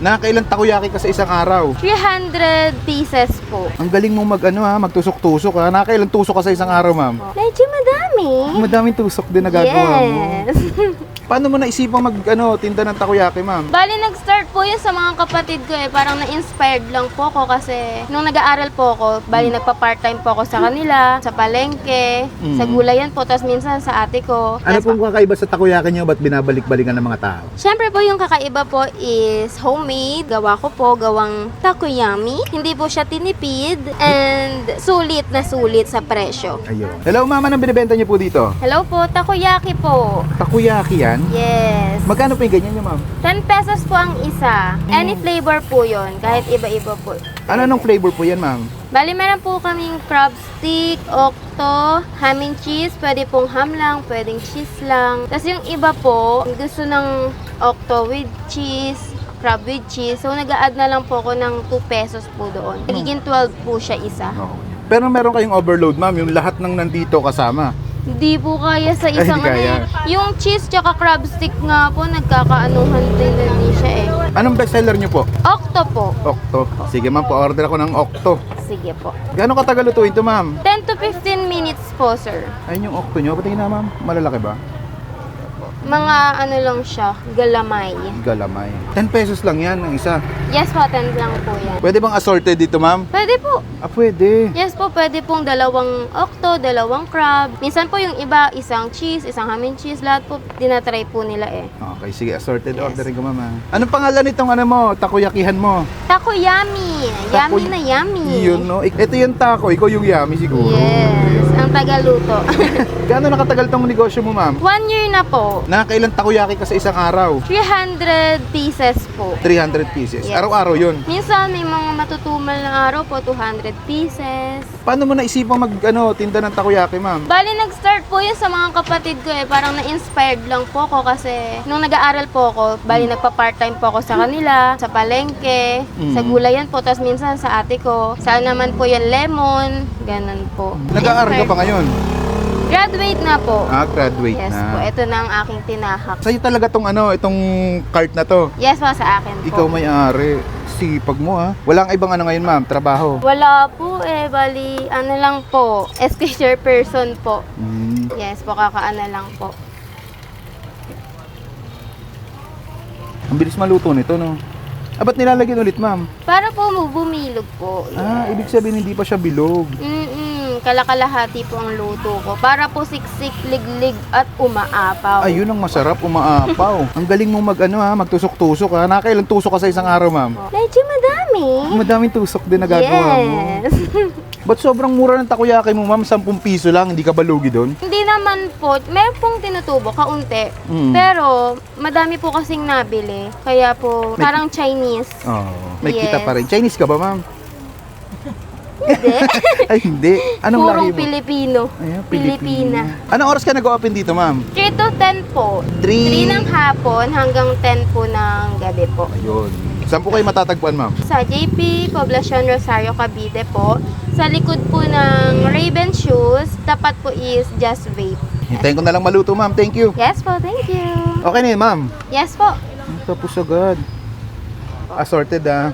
Nakakailang takoyaki ka sa isang araw? 300 pieces po. Ang galing mo magtusok-tusok ha. Nakakailang tusok ka sa isang araw, ma'am? Medyo madami. Madaming tusok din na gagawa mo. Yes. Paano mo naisipang tinda ng takoyaki, ma'am? Bali, nag-start po yun sa mga kapatid ko eh. Parang na-inspired lang po ako kasi nung nag-aaral po ako, bali nagpa-part-time po ako sa kanila, sa palengke, sa gulayan po, tapos minsan sa ate ko. Ano pong kakaiba sa takoyaki niyo? Ba't binabalik-balikan ng mga tao? Siyempre po yung kakaiba po is homemade. Gawa ko po, gawang takoyami. Hindi po siya tinipid and sulit na sulit sa presyo. Ayun. Hello, ma'am. Anong binibenta niyo po dito? Hello po, takoyaki po. Takoyaki yan? Yes. Magkano po yung ganyan niyo, ma'am? 10 pesos po ang isa. Any flavor po yon, kahit iba-iba po. Anong flavor po yan, ma'am? Bali, meron po kaming crab stick, octo, ham and cheese. Pwede pong ham lang, pwedeng cheese lang. Tapos yung iba po, gusto ng octo with cheese, crab with cheese. So, nag-a-add na lang po ako ng 2 pesos po doon. Nagiging 12 po siya isa. Oo. Pero meron kayong overload, ma'am. Yung lahat ng nandito kasama. Hindi po kaya sa Ay, isang hindi kaya. Yung cheese tsaka crab stick nga po, nagkakaanuhan din na siya eh. Anong bestseller niyo po? Octo po. Octo. Sige, ma'am. Pa-order ako ng octo. Sige po. Gano'ng katagal lutuin to, ma'am? 10 to 15 minutes po, sir. Ayun yung octo nyo. Patingin na, ma'am. Malalaki ba? Mga ano lang siya, galamay. Galamay. 10 pesos lang yan ang isa. Yes po, 10 lang po yan. Pwede bang assorted dito, ma'am? Pwede po. Ah, pwede. Yes po, pwede pong dalawang octo, dalawang crab. Minsan po yung iba, isang cheese, isang ham and cheese. Lahat po, dinatry po nila eh. Okay, sige. Assorted Yes. ordering ko, ma'am. Anong pangalan nitong takoyakihan mo? Takoyami. Yummy na yummy. Yun, no? Ito yung taco. Ikaw yung yummy siguro. Yes, ang tagaluto. Gano'n nakatagal tong negosyo mo, ma'am? 1 year na po. Nakakailang takoyaki ka sa isang araw? 300 pieces po. 300 pieces. Yes. Araw-araw yun. Minsan may mga matutumal na araw po, 200 pieces. Paano mo naisipang tinda ng takoyaki, ma'am? Bali, nag-start po yun sa mga kapatid ko eh. Parang na-inspired lang po ako kasi nung nag-aaral po ako, bali nagpa-part-time po ako sa kanila, sa palengke, sa gulayan po, tapos minsan sa ate ko. Saan naman po yan, lemon, ganun po. Nag-aaral ka pa ngayon? Graduate na po. Ah, graduate Yes na. po, ito na ang aking tinahak. Sa'yo talaga itong cart na to. Yes po, sa akin po. Ikaw may-ari. Sipag mo ha. Walang ibang ngayon, ma'am, trabaho. Wala po eh, bali, ano lang po, SK person po. Yes po, kakaano lang po. Ang bilis maluto nito, no? Ah, ba't nilalagyan ulit, ma'am? Para po bumilog po. Ah, ibig sabihin hindi pa siya bilog. Kalakalahati po ang luto ko. Para po siksik, liglig at umaapaw. Ayun ang masarap, umaapaw. Ang galing mo magtusok-tusok ha. Nakakailang tusok ka sa isang araw, ma'am? Medyo madami. Madaming tusok din na gagawa mo. Yes. Ba't sobrang mura ng takoyaki mo, ma'am? 10 piso lang, hindi ka ba lugi doon? Hindi naman po. Meron pong tinutubo, kaunti. Mm. Pero, madami po kasing nabili. Kaya po, parang Chinese. Oh, may Yes. kita pa rin. Chinese ka ba, ma'am? Hindi. Ay, hindi. Anong lahi Purong mo? Pilipino. Ayan, Pilipina. Anong oras ka nag-open dito, ma'am? 3 to 10 po. 3 ng hapon hanggang 10 po ng gabi po. Ayun. Saan po kayo matatagpuan, ma'am? Sa JP Poblacion Rosario, Cavite po. Sa likod po ng Raven Shoes, tapat po is Just Vape. Hintayin ko na lang maluto, ma'am. Thank you. Yes po, thank you. Okay na yun, ma'am. Yes po. Tapos agad. Assorted, ah.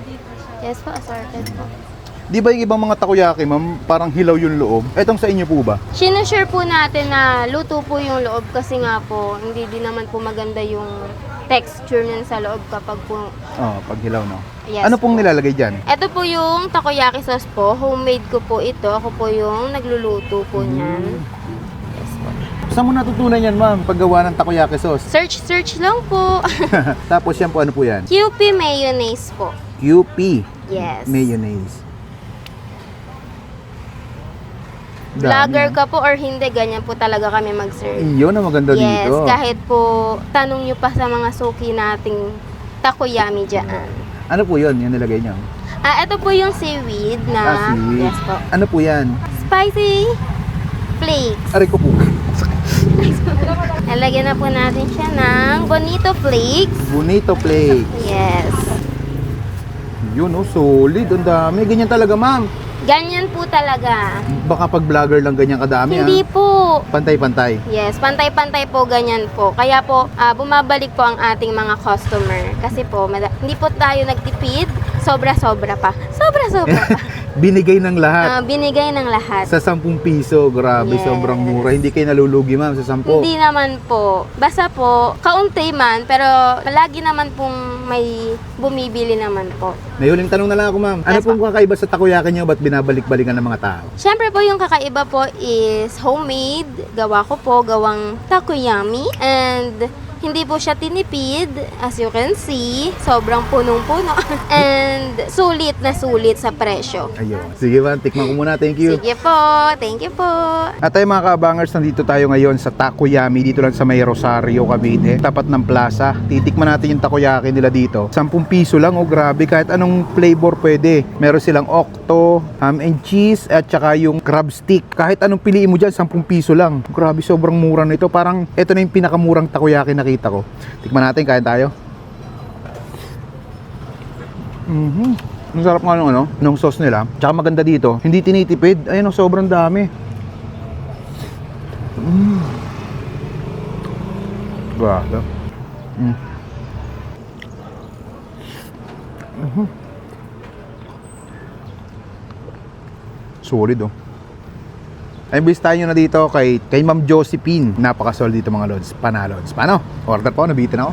Yes po, assorted po. Di ba yung ibang mga takoyaki, ma'am, parang hilaw yung loob? Etong sa inyo po ba? Sinusure po natin na luto po yung loob kasi nga po, hindi din naman po maganda yung texture niyan sa loob kapag po. Oh, pag hilaw, no? Yes Ano pong nilalagay dyan? Ito po yung takoyaki sauce po. Homemade ko po ito. Ako po yung nagluluto po niyan. Yes po. Saan mo natutunan yan, ma'am, paggawa ng takoyaki sauce? Search lang po. Tapos yan po, ano po yan? QP mayonnaise po. QP Yes. mayonnaise. Dami, Vlogger ah. ka po or hindi, ganyan po talaga kami mag-serve. Iyon ang maganda Yes, dito. kahit po tanong nyo pa sa mga suki nating takoyami dyan. Ano po yun, yung nilagay niyo? Ito po yung seaweed na, Seaweed. yes po, Ano po yan? spicy flakes. Aray ko po. Nalagyan na po natin siya ng bonito flakes. Bonito flake. Yes. Yun, oh, solid. Ang dami. Ganyan talaga, ma'am. Ganyan po talaga. Baka pag vlogger lang ganyan kadami Hindi po. Pantay-pantay. Yes, pantay-pantay po, ganyan po. Kaya po, bumabalik po ang ating mga customer. Kasi po, hindi po tayo nagtipid. Sobra-sobra pa. Sobra-sobra pa. Binigay ng lahat. Binigay ng lahat. Sa 10 piso, grabe, Yes. sobrang mura. Hindi kayo nalulugi, ma'am, sa 10. Hindi naman po. Basta po, kaunti man, pero lagi naman pong may bumibili naman po. May huling tanong na lang ako, ma'am. Ano Yes, pong kakaiba sa takoyaki niyo? Ba't binabalik-balikan ng mga tao? Siyempre po, yung kakaiba po is homemade. Gawa ko po, gawang takoyami. And hindi po siya tinipid, as you can see. Sobrang punong-puno. And sulit na sulit sa presyo. Ayun. Sige, ma'am. Tikman ko muna. Thank you. Sige po. Thank you po. At tayo mga kaabangers, nandito tayo ngayon sa Takoyami, dito lang sa may Rosario, Cavite, tapat ng plaza. Titikman natin yung takoyaki nila dito. 10 piso lang, oh grabe, kahit anong flavor pwede. Meron silang octo, ham and cheese, at saka yung crab stick. Kahit anong piliin mo dyan, 10 piso lang. Grabe, sobrang mura nito. Parang ito na yung pinakamurang takoyaki nakita ko. Tikman natin, kain tayo. Ang sarap nga nung sauce nila. Tsaka maganda dito, hindi tinitipid. Ayun, sobrang dami. Grabe. Solid, oh. Ay, bisitahin nyo na dito kay Ma'am Josephine. Napaka-solid dito mga lods. Panalods. Paano? Order po, nabitin ako.